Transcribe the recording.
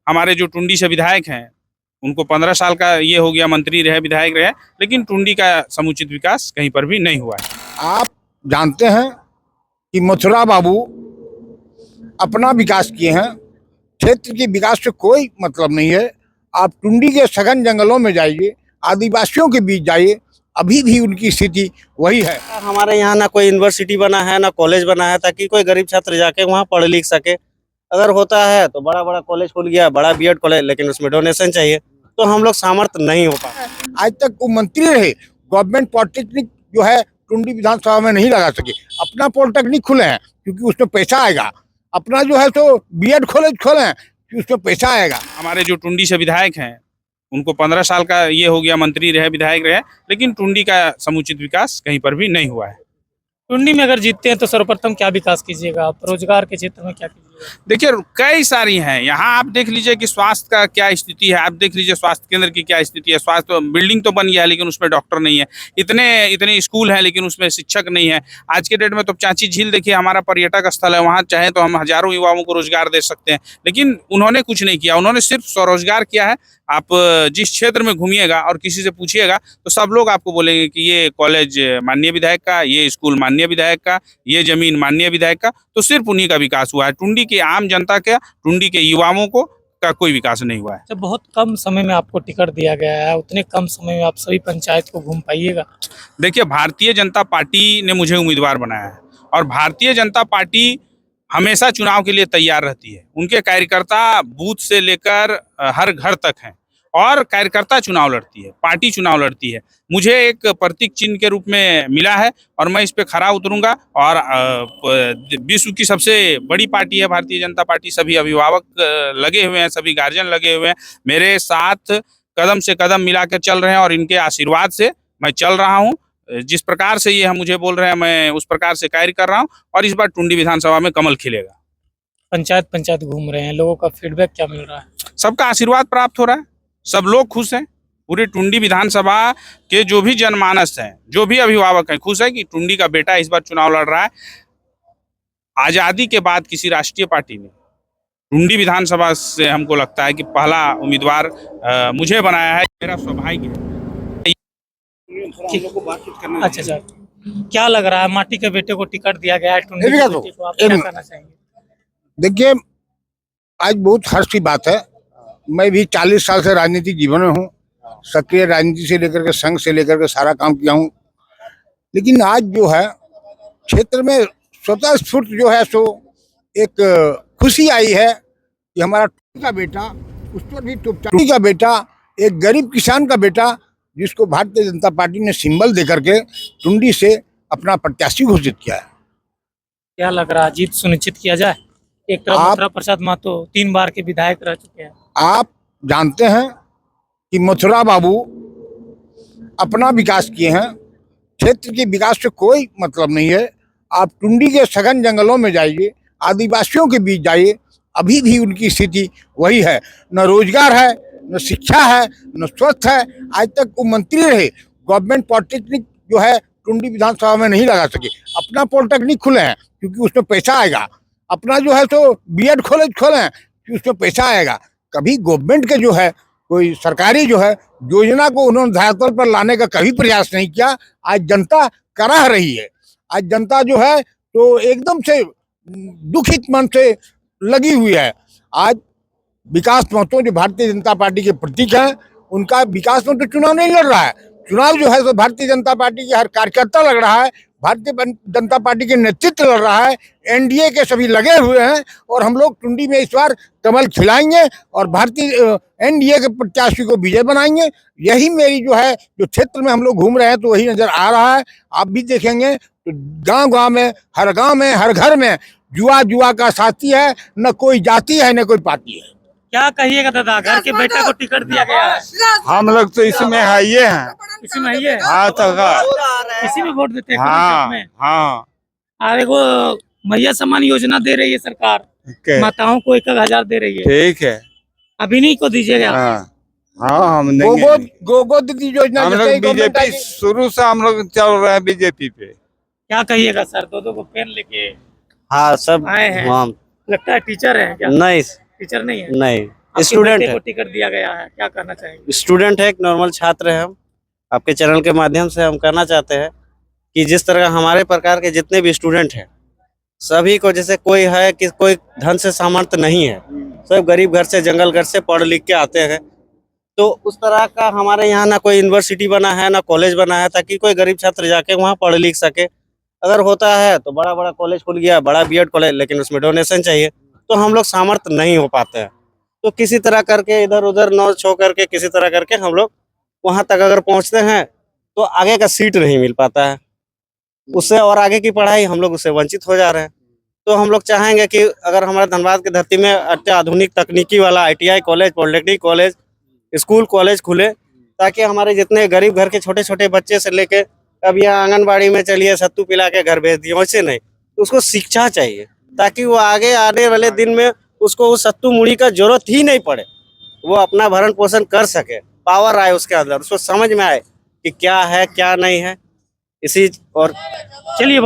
हमारे जो टुंडी से विधायक हैं उनको 15 साल का ये हो गया, मंत्री रहे, विधायक रहे, लेकिन टुंडी का समुचित विकास कहीं पर भी नहीं हुआ है। आप जानते हैं कि मथुरा बाबू अपना विकास किए हैं, क्षेत्र के विकास से कोई मतलब नहीं है। आप टुंडी के सघन जंगलों में जाइए, आदिवासियों के बीच जाइए, अभी भी उनकी स्थिति वही है। हमारे यहाँ ना कोई यूनिवर्सिटी बना है ना कॉलेज बना है ताकि कोई गरीब छात्र जाके वहाँ पढ़ लिख सके। अगर होता है तो बड़ा बड़ा कॉलेज खुल गया, बड़ा बीएड कॉलेज, लेकिन उसमें डोनेशन चाहिए, तो हम लोग सामर्थ्य नहीं हो पाए। आज तक वो मंत्री रहे, गवर्नमेंट पॉलिटेक्निक जो है टुंडी विधानसभा में नहीं लगा सके। अपना पॉलिटेक्निक खुले हैं क्योंकि उसमें पैसा आएगा, अपना जो है तो बीएड कॉलेज खोले हैं कि उसमें पैसा आएगा। हमारे जो टुंडी से विधायक हैं उनको 15 साल का ये हो गया, मंत्री रहे, विधायक रहे, लेकिन टुंडी का समुचित विकास कहीं पर भी नहीं हुआ है। टुंडी में अगर जीतते हैं तो सर्वप्रथम क्या विकास कीजिएगा आप? रोजगार के क्षेत्र में क्या कीजिएगा? देखिए कई सारी हैं यहाँ, आप देख लीजिए कि स्वास्थ्य का क्या स्थिति है, आप देख लीजिए स्वास्थ्य केंद्र की क्या स्थिति है। स्वास्थ्य बिल्डिंग तो बन गया है लेकिन उसमें डॉक्टर नहीं है, इतने स्कूल हैं लेकिन उसमें शिक्षक नहीं है। आज के डेट में तो चाची झील देखिए, हमारा पर्यटक स्थल है, वहाँ चाहे तो हम हजारों युवाओं को रोजगार दे सकते हैं, लेकिन उन्होंने कुछ नहीं किया। उन्होंने सिर्फ स्वरोजगार किया है। आप जिस क्षेत्र में घूमिएगा और किसी से पूछिएगा तो सब लोग आपको बोलेंगे कि ये कॉलेज माननीय विधायक का, ये स्कूल माननीय विधायक का, ये जमीन माननीय विधायक का। तो सिर्फ उन्हीं का विकास हुआ है। टुंडी के आम जनता का, टुंडी के युवाओं को का कोई विकास नहीं हुआ है। जब बहुत कम समय में आपको टिकट दिया गया है, उतने कम समय में आप सभी पंचायत को घूम पाइएगा? देखिए भारतीय जनता पार्टी ने मुझे उम्मीदवार बनाया है और भारतीय जनता पार्टी हमेशा चुनाव के लिए तैयार रहती है। उनके कार्यकर्ता बूथ से लेकर हर घर तक हैं और कार्यकर्ता चुनाव लड़ती है, पार्टी चुनाव लड़ती है। मुझे एक प्रतीक चिन्ह के रूप में मिला है और मैं इस पे खरा उतरूंगा। और विश्व की सबसे बड़ी पार्टी है भारतीय जनता पार्टी। सभी अभिभावक लगे हुए हैं, सभी गार्जियन लगे हुए हैं, मेरे साथ कदम से कदम मिलाकर चल रहे हैं और इनके आशीर्वाद से मैं चल रहा हूँ। जिस प्रकार से ये हम मुझे बोल रहे हैं, मैं उस प्रकार से कार्य कर रहा हूँ और इस बार टुंडी विधानसभा में कमल खिलेगा। पंचायत घूम रहे हैं, लोगों का फीडबैक क्या मिल रहा है? सबका आशीर्वाद प्राप्त हो रहा है, सब लोग खुश हैं। पूरे टुंडी विधानसभा के जो भी जनमानस हैं, जो भी अभिभावक हैं, खुश है कि टुंडी का बेटा इस बार चुनाव लड़ रहा है। आज़ादी के बाद किसी राष्ट्रीय पार्टी ने टुंडी विधानसभा से हमको लगता है कि पहला उम्मीदवार मुझे बनाया है। मेरा सौभाग्य है। अच्छा, क्या लग रहा है, माटी के बेटे को टिकट दिया गया है, टुंडी के बेटे को, आप क्या कहना चाहेंगे? देखिए आज बहुत हर्ष की बात है। मैं भी 40 साल से राजनीतिक जीवन में हूँ, सक्रिय राजनीति से लेकर के संघ से लेकर के सारा काम किया हूँ। लेकिन आज जो है क्षेत्र में स्वतः स्फूर्त जो है सो एक खुशी आई है कि हमारा टुंडी का बेटा, उस पर भी टुंडी का बेटा, एक गरीब किसान का बेटा, जिसको भारतीय जनता पार्टी ने सिंबल दे करके टुंडी से अपना प्रत्याशी घोषित किया है। क्या लग रहा है, जीत सुनिश्चित किया जाए? एक तरफ मथुरा प्रसाद महतो 3 बार के विधायक रह चुके हैं। आप जानते हैं कि मथुरा बाबू अपना विकास किए हैं, क्षेत्र के विकास से कोई मतलब नहीं है। आप टुंडी के सघन जंगलों में जाइए, आदिवासियों के बीच जाइए, अभी भी उनकी स्थिति वही है। न रोजगार है, न शिक्षा है, न स्वस्थ है। आज तक वो मंत्री रहे, गवर्नमेंट पॉलिटेक्निक जो है टुंडी विधानसभा में नहीं लगा सके। अपना पॉलिटेक्निक खुले हैं क्योंकि उसमें पैसा आएगा, अपना जो है तो बीएड कॉलेज खोले हैं कि उसमें पैसा आएगा। कभी गवर्नमेंट के जो है कोई सरकारी जो है योजना को उन्होंने धरातल पर लाने का कभी प्रयास नहीं किया। आज जनता कराह रही है। आज जनता जो है तो एकदम से दुखित मन से लगी हुई है। आज विकास महतो जो भारतीय जनता पार्टी के प्रतीक हैं, उनका विकास में तो चुनाव नहीं लड़ रहा है। चुनाव जो है तो भारतीय जनता पार्टी के हर कार्यकर्ता लड़ रहा है, भारतीय जनता पार्टी के नेतृत्व लड़ रहा है, एनडीए के सभी लगे हुए हैं और हम लोग टुंडी में इस बार कमल खिलाएंगे और भारतीय एनडीए के प्रत्याशी को विजय बनाएंगे। यही मेरी जो है, जो क्षेत्र में हम लोग घूम रहे हैं तो वही नजर आ रहा है। आप भी देखेंगे तो गांव में, हर घर में जुआ का साथी है, न कोई जाति है न कोई पार्टी है। क्या कहिएगा दादा, घर के बेटा को टिकट दिया गया है? हम लोग तो इसमें है ये हैं। इसी में है? हाँ तो इसी में वोट देते हैं? हाँ। अरे वो मैया सम्मान योजना दे रही है सरकार, माताओं को 1,000 दे रही है। ठीक है, अभी नहीं को दीजिएगा? हाँ हम गोगो दीदी योजना। हम लोग बीजेपी शुरू से हम लोग चल रहे हैं बीजेपी पे। क्या कहिएगा सर, दो को पेन लेके हाँ सब आए हैं? लगता है टीचर है क्या? नहीं, टीचर नहीं है? नहीं। आपके स्टूडेंट बेटे है। को टिकट दिया गया है, क्या कहना चाहेंगे? स्टूडेंट है, एक नॉर्मल छात्र है। हम आपके चैनल के माध्यम से हम कहना चाहते हैं कि जिस तरह हमारे प्रकार के जितने भी स्टूडेंट हैं सभी को, जैसे कोई है कि कोई धन से सामर्थ्य नहीं है, सब गरीब घर से जंगल घर से पढ़ लिख के आते हैं, तो उस तरह का हमारे यहाँ ना कोई यूनिवर्सिटी बना है ना कॉलेज बना है ताकि कोई गरीब छात्र जाके वहाँ पढ़ लिख सके। अगर होता है तो बड़ा बड़ा कॉलेज खुल गया, बड़ा बीएड कॉलेज, लेकिन उसमें डोनेशन चाहिए, तो हम लोग सामर्थ्य नहीं हो पाते हैं। तो किसी तरह करके इधर उधर नोच हो करके किसी तरह करके हम लोग वहाँ तक अगर पहुँचते हैं तो आगे का सीट नहीं मिल पाता है, उससे और आगे की पढ़ाई हम लोग उससे वंचित हो जा रहे हैं। तो हम लोग चाहेंगे कि अगर हमारे धनबाद की धरती में अत्याधुनिक तकनीकी वाला ITI college, polytechnic college, school college खुले, ताकि हमारे जितने गरीब घर के छोटे छोटे बच्चे से लेके अब यहाँ आंगनबाड़ी में चलिए सत्तू पिला के घर भेज दिए, वैसे नहीं, उसको शिक्षा चाहिए ताकि वो आगे आने वाले दिन में उसको उस सत्तू मुड़ी का जरूरत ही नहीं पड़े, वो अपना भरण पोषण कर सके, पावर आए उसके अंदर, उसको समझ में आए कि क्या है क्या नहीं है। इसी और चलिए